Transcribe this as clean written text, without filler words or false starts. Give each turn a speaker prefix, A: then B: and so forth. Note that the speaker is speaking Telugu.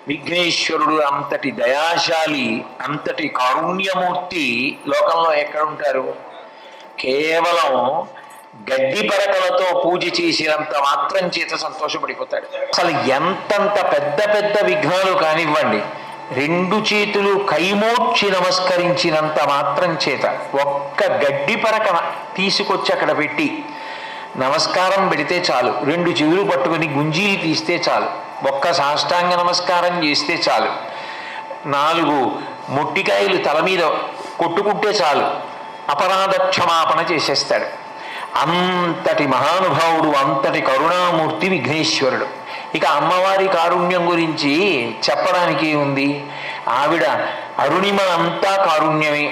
A: విఘ్నేశ్వరుడు అంతటి దయాశాలి, అంతటి కారుణ్యమూర్తి లోకంలో ఎక్కడ ఉంటారు? కేవలం గడ్డి పరకలతో పూజ చేసినంత మాత్రం చేత సంతోషపడిపోతాడు. అసలు ఎంతంత పెద్ద పెద్ద విఘ్నాలు కానివ్వండి, రెండు చేతులు కైమోడ్చి నమస్కరించినంత మాత్రం చేత ఒక్క గడ్డి పరక తీసుకొచ్చి అక్కడ పెట్టి నమస్కారం పెడితే చాలు, రెండు చెవులు పట్టుకుని గుంజీలు తీస్తే చాలు, ఒక్క సాష్టాంగ నమస్కారం చేస్తే చాలు, 4 మొట్టికాయలు తల మీద కొట్టుకుంటే చాలు, అపరాధ క్షమాపణ చేసేస్తాడు. అంతటి మహానుభావుడు, అంతటి కరుణామూర్తి విఘ్నేశ్వరుడు. ఇక అమ్మవారి కారుణ్యం గురించి చెప్పడానికి ఉంది. ఆవిడ అరుణిమ అంతా కారుణ్యమే.